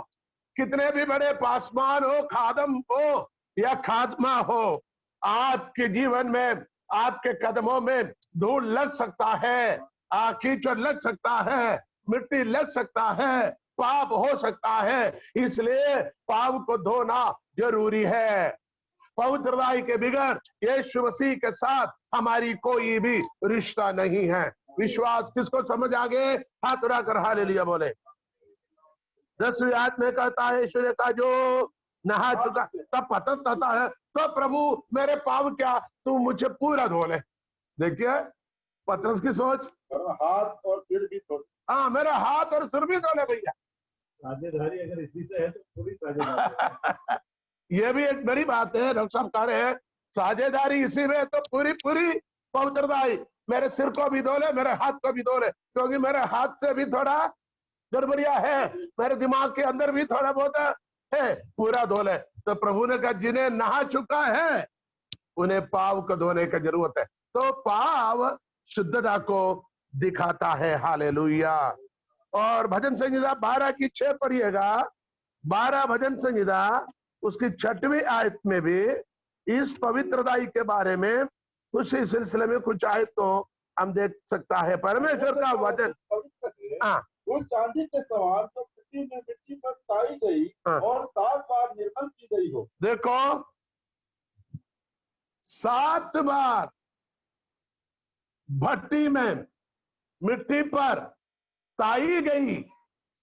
कितने भी बड़े पासवान हो, खादम हो या खादमा हो, आपके जीवन में, आपके कदमों में धूल लग सकता है, कीचड़ लग सकता है, मिट्टी लग सकता है, पाप हो सकता है। इसलिए पाप को धोना जरूरी है। पवित्रताई के बिगड़ यीशु मसीह के साथ हमारी कोई भी रिश्ता नहीं है। विश्वास किसको समझ आ गए? हाथ उठाकर हालेलुया बोले। 10वीं आयत में कहता है, यीशु ने कहा जो नहा चुका, तब पतरस कहता है तो प्रभु मेरे पाप क्या, तू मुझे पूरा धो ले। देखिए पतरस की सोच, हाथ और सिर भी धो। हाँ, मेरा हाथ और सिर भी धो ले भैया। साझेदारी अगर इसी से है तो पूरी साझेदारी ये भी एक बड़ी बात है। डॉक्टर साहब कह रहे हैं साझेदारी इसी में, तो पूरी पूरी पवित्रताई। मेरे सिर को भी धो ले, मेरे हाथ को भी धो ले, क्योंकि मेरे हाथ से भी थोड़ा गड़बड़िया है, मेरे दिमाग के अंदर भी थोड़ा बहुत है, पूरा धो ले। तो प्रभु ने कहा जिन्हें नहा चुका है उन्हें पाव को धोने की जरूरत है। तो पाव शुद्धता को दिखाता है। हालेलुया। और भजन संहिता 12 की 6 पढ़िएगा। 12 भजन संहिता उसकी 6वीं आयत में भी इस पवित्रताई के बारे में कुछ इस सिलसिले में कुछ आयत तो हम देख सकता है। परमेश्वर का वचन, हाँ, वो चांदी के समान तो मिट्टी पर ताई गई और 7 बार निर्मल की गई हो। देखो 7 बार भट्टी में मिट्टी पर ताई गई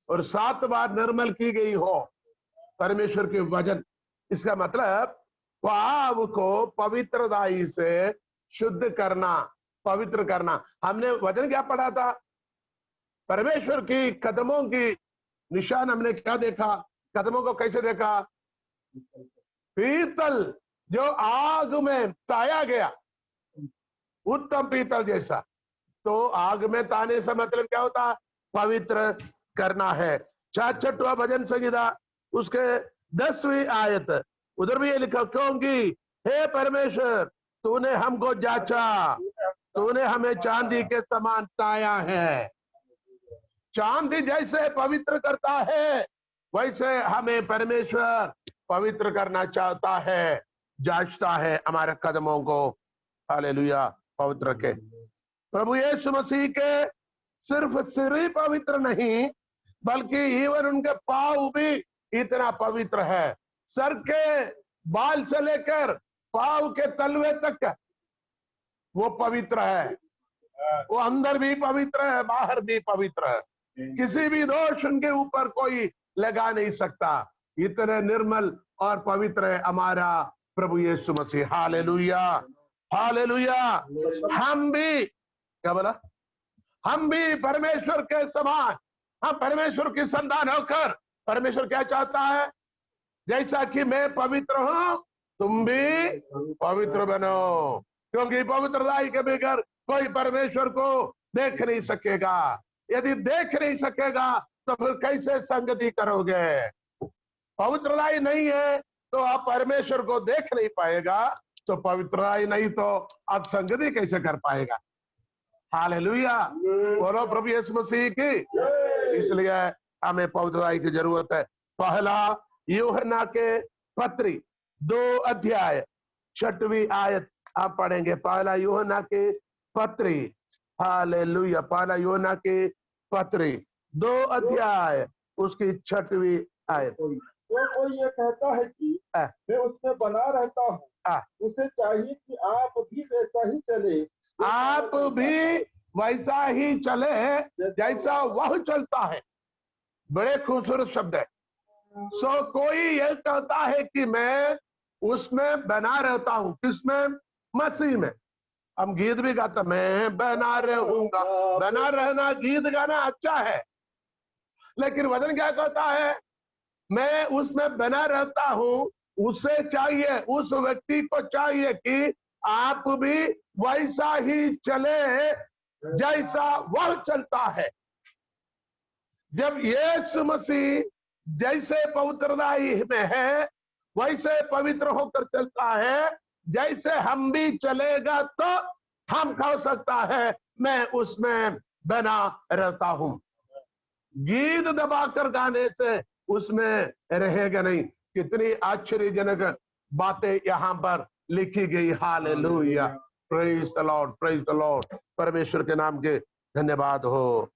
और 7 बार निर्मल की गई हो। परमेश्वर के वचन, इसका मतलब पाप को पवित्रताई से शुद्ध करना, पवित्र करना। हमने वचन क्या पढ़ा था? परमेश्वर की कदमों की निशान हमने क्या देखा? कदमों को कैसे देखा? पीतल जो आग में ताया गया, उत्तम पीतल जैसा। तो आग में ताने से मतलब क्या होता? पवित्र करना है। 66वां भजन संहिता उसके 10वीं आयत, उधर भी ये लिखा, क्योंकि हे परमेश्वर तूने हमको जांचा, तूने हमें चांदी के समान ताया है। चांदी जैसे पवित्र करता है वैसे हमें परमेश्वर पवित्र करना चाहता है, जांचता है हमारे कदमों को। हालेलुया। पवित्र के प्रभु यीशु मसीह के सिर्फ सिर ही पवित्र नहीं, बल्कि इवन उनके पाँव भी इतना पवित्र है। सर के बाल से लेकर पाँव के तलवे तक वो पवित्र है। वो अंदर भी पवित्र है, बाहर भी पवित्र है। किसी भी दोष उनके ऊपर कोई लगा नहीं सकता। इतने निर्मल और पवित्र है हमारा प्रभु यीशु मसीह। Hallelujah, hallelujah. हम भी, क्या बोला? हम भी परमेश्वर के समान, हम परमेश्वर की संतान होकर परमेश्वर क्या चाहता है? जैसा कि मैं पवित्र हूं तुम भी पवित्र बनो, क्योंकि पवित्रताई के बगैर कोई परमेश्वर को देख नहीं सकेगा। यदि देख नहीं सकेगा तो फिर कैसे संगति करोगे? पवित्रताई नहीं है तो आप परमेश्वर को देख नहीं पाएगा, तो पवित्रताई नहीं तो आप संगति कैसे कर पाएगा? हालेलुया। बोलो प्रभु यीशु मसीह की। इसलिए हमें पवित्रताई की जरूरत है। पहला यूहन्ना के पत्री 2 अध्याय 6वीं आयत आप पढ़ेंगे। पहला यूहन्ना के पत्री, हालेलुया, पहला यूहन्ना के पत्री 2 अध्याय उसकी 6वीं आयत। तो कोई ये कहता है कि मैं उसमें बना रहता हूँ, उसे चाहिए कि आप भी वैसा ही चले, आप भी वैसा ही चले जैसा वह चलता है। बड़े खूबसूरत शब्द है। सो कोई ये कहता है कि मैं उसमें बना रहता हूं। किसमें? मसीह में। हम गीत भी गाते, मैं बना रहूंगा। बना रहना, गीत गाना अच्छा है, लेकिन वचन क्या कहता है? मैं उसमें बना रहता हूं उसे चाहिए, उस व्यक्ति को चाहिए कि आप भी वैसा ही चले जैसा वह चलता है। जब यीशु मसीह जैसे पवित्रताई में है वैसे पवित्र होकर चलता है, जैसे हम भी चलेगा तो हम कह सकता है मैं उसमें बना रहता हूं। गीत दबाकर गाने से उसमें रहेगा नहीं। कितनी आश्चर्यजनक बातें यहाँ पर लिखी गई। Hallelujah, praise the Lord, praise the Lord. परमेश्वर के नाम के धन्यवाद हो।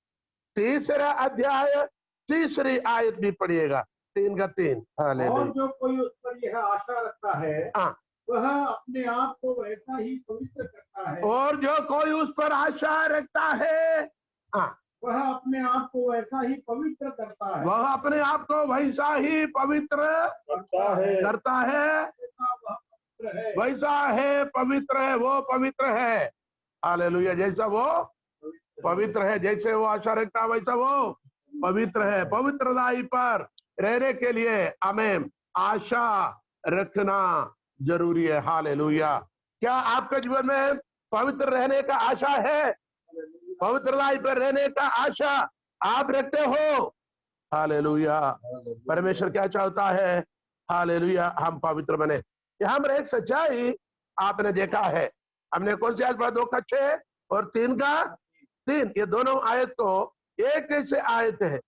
तीसरा अध्याय तीसरी आयत भी पढ़िएगा, 3 का 3। और जो कोई उस पर यह आशा रखता है वह अपने आप को वैसा ही पवित्र करता है। और जो कोई उस पर आशा रखता है वह अपने आप को वैसा ही पवित्र करता है। वह अपने आप को वैसा ही पवित्र करता है। वैसा है, पवित्र है, वो पवित्र है। हालेलुया, जैसा वो पवित्र है, जैसे वो आशा रखता है वैसा वो पवित्र है। पवित्रताई पर रहने के लिए हमें आशा रखना जरूरी है। हालेलुया। क्या आपके जीवन में पवित्र रहने का आशा है? पवित्रताई पर रहने का आशा आप रखते हो? हालेलुया। परमेश्वर क्या चाहता है? हालेलुया, हम पवित्र बने। यहाँ पर एक सच्चाई आपने देखा है। हमने कौन सी आयत पढ़ा? 2 का 6 और 3 का 3। ये दोनों आयत को एक जैसे आयत है।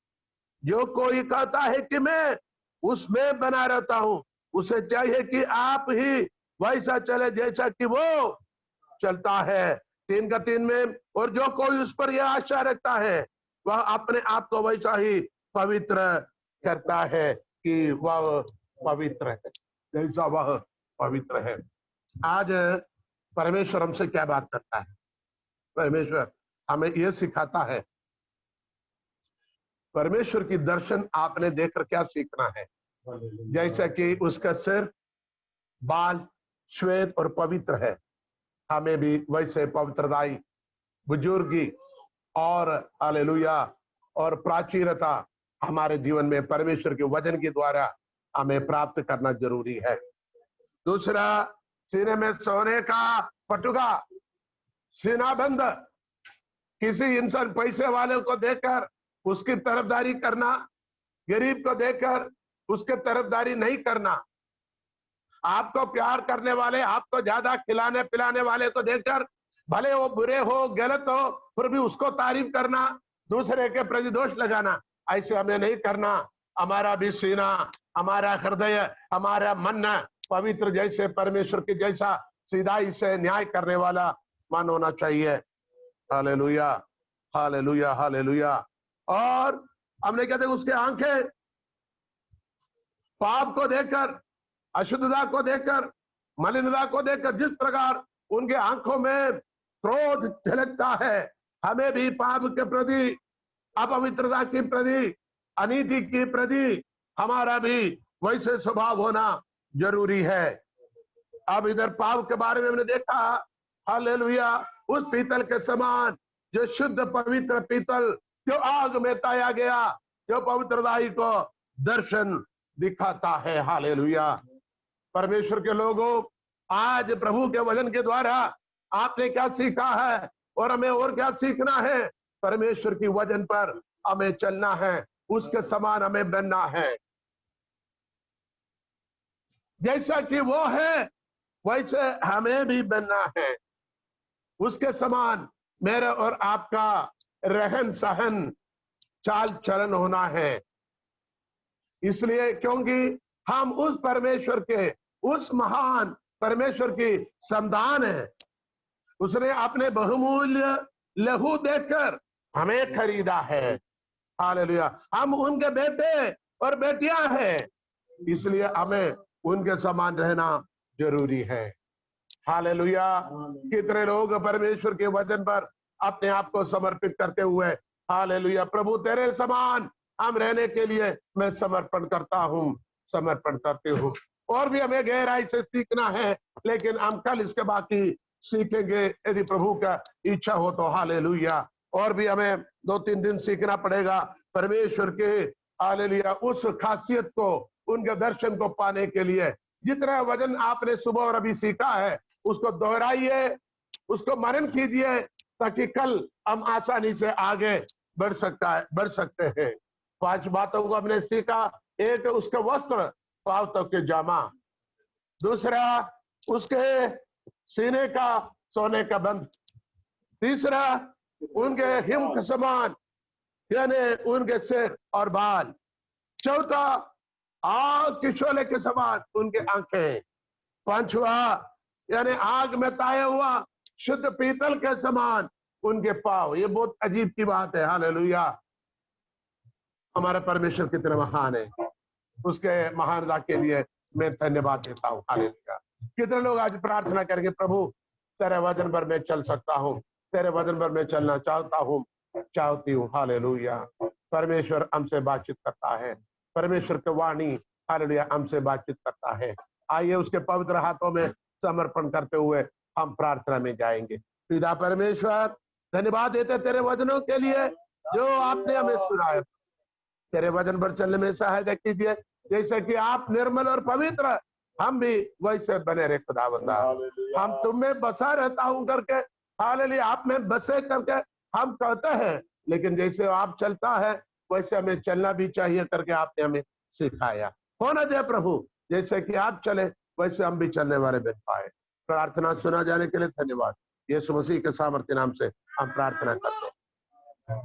जो कोई कहता है कि मैं उसमें बना रहता हूं, उसे चाहिए कि आप ही वैसा चले जैसा कि वो चलता है। 3 का 3 में, और जो कोई उस पर यह आशा रखता है वह अपने आप को वैसा ही पवित्र करता है कि वह पवित्र है जैसा वह पवित्र है। आज परमेश्वर हमसे क्या बात करता है? परमेश्वर हमें यह सिखाता है। परमेश्वर की दर्शन आपने देखकर क्या सीखना है? जैसा कि उसका सिर, बाल श्वेत और पवित्र है, हमें भी वैसे पवित्रताई, बुजुर्गी और हालेलुया और प्राचीनता हमारे जीवन में परमेश्वर के वचन के द्वारा हमें प्राप्त करना जरूरी है। दूसरा, सीने में सोने का पटुका, सीना बंद। किसी इंसान पैसे वाले को देखकर उसकी तरफदारी करना, गरीब को देखकर उसके तरफदारी नहीं करना। आपको प्यार करने वाले, आपको ज्यादा खिलाने पिलाने वाले को देखकर भले वो बुरे हो, गलत हो, फिर भी उसको तारीफ करना, दूसरे के प्रति दोष लगाना, ऐसे हमें नहीं करना। हमारा भी सीना, हमारा हृदय, हमारा मन पवित्र जैसे परमेश्वर के जैसा सीधाई से न्याय करने वाला मन होना चाहिए। Hallelujah, hallelujah, hallelujah. और हमने कहते उसके आंखें पाप को देखकर, अशुद्धता को देखकर, मलिनता को देखकर जिस प्रकार उनके आंखों में क्रोध झलकता है, हमें भी पाप के प्रति, अपवित्रता के प्रति, अनीति के प्रति हमारा भी वैसे स्वभाव होना जरूरी है। अब इधर पाप के बारे में हमने देखा, हालेलुया, उस पीतल के समान जो शुद्ध पवित्र पीतल जो आग में ताया गया, जो पवित्रताई को दर्शन दिखाता है। हालेलुया। परमेश्वर के लोगों, आज प्रभु के वचन के द्वारा आपने क्या सीखा है और हमें और क्या सीखना है? परमेश्वर की वचन पर हमें चलना है, उसके समान हमें बनना है। जैसा कि वो है वैसे हमें भी बनना है। उसके समान मेरा और आपका रहन सहन, चाल चलन होना है। इसलिए क्योंकि हम उस परमेश्वर के, उस महान परमेश्वर की संतान है। उसने अपने बहुमूल्य लहू देकर हमें खरीदा है। हालेलुया। हम उनके बेटे और बेटियां हैं, इसलिए हमें उनके समान रहना जरूरी है। हालेलुया। कितने लोग परमेश्वर के वचन पर अपने आप को समर्पित करते हुए, हालेलुया, प्रभु तेरे समान हम रहने के लिए मैं समर्पण करता हूं, समर्पण करते हूं। और भी हमें गहराई से सीखना है, लेकिन हम कल इसके बाकी सीखेंगे यदि प्रभु का इच्छा हो तो। हालेलुया। और भी हमें 2-3 दिन सीखना पड़ेगा परमेश्वर के, हालेलुया, उस खासियत को, उनके दर्शन को पाने के लिए, जितना वजन आपने सुबह और अभी सीखा है उसको दोहराइए, उसको मनन कीजिए, ताकि कल हम आसानी से आगे बढ़ सकते हैं। 5 बातों को हमने सीखा। एक, उसके वस्त्र पांव तक के जामा। दूसरा, उसके सीने का सोने का बंद। तीसरा, उनके हिम के समान यानी उनके सिर और बाल। चौथा, आग के शोले के समान उनके आंखें। पांचवा, यानी आग में ताया हुआ शुद्ध पीतल के समान उनके पांव। ये बहुत अजीब की बात है। हालेलुया। हमारे परमेश्वर कितने महान है, उसके महानता के लिए मैं धन्यवाद देता हूँ। हालेलुया। कितने लोग आज प्रार्थना करेंगे, प्रभु तेरे वचन पर मैं चल सकता हूँ, तेरे वचन पर मैं चलना चाहता हूँ, चाहती हूँ। हालेलुया। परमेश्वर हमसे बातचीत करता है, परमेश्वर की वाणी हालेलुया हमसे बातचीत करता है। आइए उसके पवित्र हाथों में समर्पण करते हुए हम प्रार्थना में जाएंगे। पिता परमेश्वर, धन्यवाद देते तेरे वचनों के लिए जो आपने हमें सुनाया। तेरे वचन पर चलने में सहायता कीजिए, जैसे कि आप निर्मल और पवित्र, हम भी वैसे बने रहे खुदावंदा। हम तुम में बसा रहता हूं करके हालेलुया आप में बसे करके हम कहते हैं, लेकिन जैसे आप चलता है वैसे हमें चलना भी चाहिए करके आपने हमें सिखाया। होना दे प्रभु, जैसे कि आप चले वैसे हम भी चलने वाले बन पाए। प्रार्थना सुना जाने के लिए धन्यवाद। यीशु मसीह के सामर्थ्य नाम से हम प्रार्थना करते हैं।